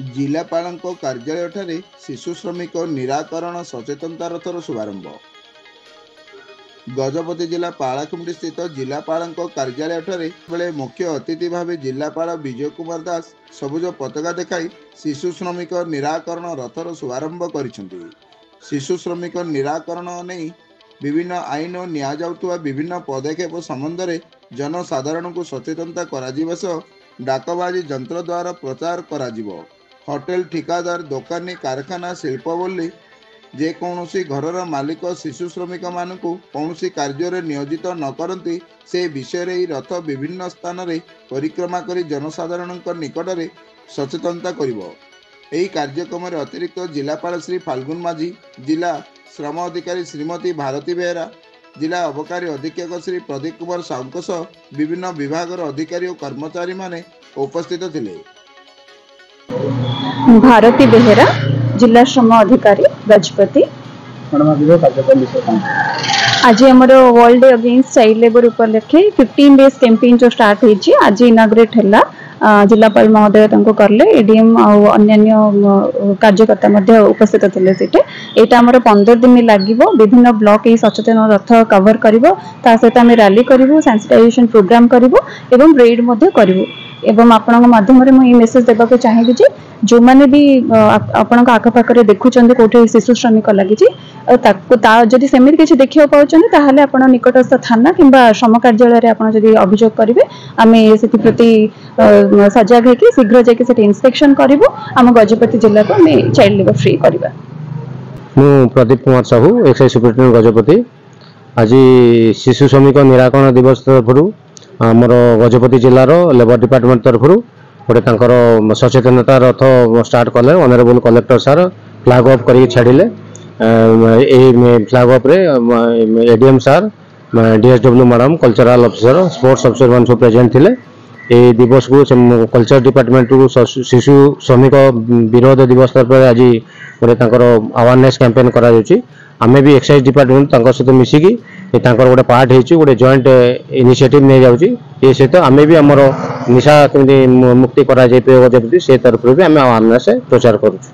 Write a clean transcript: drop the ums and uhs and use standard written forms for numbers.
जिलापालଙ୍କ कार्यालय शिशु श्रमिक निराकरण सचेतनता रथर शुभारंभ। गजपति जिला पालाखुंडी स्थित जिलापालଙ୍କ कार्यालय बेले मुख्य अतिथि भाव जिलापाल विजय कुमार दास सबुज पताका देखाई शिशु श्रमिक निराकरण रथर शुभारंभ करिसेंति। शिशु श्रमिक निराकरण नहीं विभिन्न आईन नियाजाउतुवा विभिन्न पदक्षेप संबंध में जनसाधारण को सचेतनता कराजिबा सह डाकबाजी यंत्र द्वारा प्रचार कराजिबो। होटेल ठिकादार दोकानी कारखाना शिल्प बोली जेकोसी घरर मालिक शिशु श्रमिक मान कौन कार्य नियोजित न करती से विषय रे रथ विभिन्न स्थान में परिक्रमा कर जनसाधारण निकट में सचेतनता करिबो। एही कार्यक्रम में अतिरिक्त जिलापाल श्री फाल्गुन माझी, जिला श्रम अधिकारी श्रीमती भारती बेहरा, जिला अबकारी अधीक्षक श्री प्रदीप कुमार साहू सह विभिन्न विभाग अधिकारी और कर्मचारी माने उपस्थित थिले। भारती बेहरा, जिला श्रम अधिकारी गजपति। आज हमारे वर्ल्ड अगेंस्ट चाइल्ड लेबर उपलक्षे 15 डेज कैंपेन जो स्टार्ट होइछि आज इनाग्रेट हैला। जिलापाल महोदय करले एडीएम और अन्य कार्यकर्ता मध्य उपस्थित थिले। सेटे एटा हमर 15 दिन लागिवो। विभिन्न ब्लॉक ए सचेतन रथ कवर करिवो, ता सहित हम रैली करिवो, सेंसिटाइजेशन प्रोग्राम करिवो एवं रेड मध्य करिवो। एवं आपन माध्यम रे मैं मेसेज देबा को चाहेबी जे जो माने भी आपन आख पाखरे देखुचंदे कोठे शिशु श्रमिक लागि जदि सेमिति किछि देखियो पाउचंदे ताहाले आपन निकटस्थ थाना किंबा श्रम कार्यालय रे आपन जदि अभियोग करिवे आमे सेति प्रति सजग है कि शीघ्र जे कि सेति इंस्पेक्शन करिवो। हम गजपति जिला को मे चाइल्ड लेबर फ्री करिबा। मु प्रदीप कुमार साहू एक्साइज सुपरिटेंडेंट गजपति। आज शिशु श्रमिक निराकरण दिवस तरफरु आमर गजपति जिलार लेबर डिपार्टमेंट तरफरु गोटे तांकर सचेतनता रथ स्टार्ट कले। Honourable collector sir flag off करी छाड़िले। फ्लैग ऑफ रे ADM sir, DSW madam, cultural officer, sports officer मान सब प्रेजेंट थिले। ए दिवस को कल्चर डिपार्टमेंट को शिशु श्रमिक विरोध दिवस तरफ आज गोटे तांकर अवेयरनेस कैंपेन करा जाउची। आमे भी एक्साइज डिपार्टमेंट तांकर सहित मिसिकी तांकर गोटे पार्ट हेची गोटे जॉइंट इनिशिएटिव नै जाउची। ए सहित आमे भी हमर निशा केमि मुक्ति करा जाय पे गजपति से तरफ भी आमे अवेयरनेस प्रचार करूछु।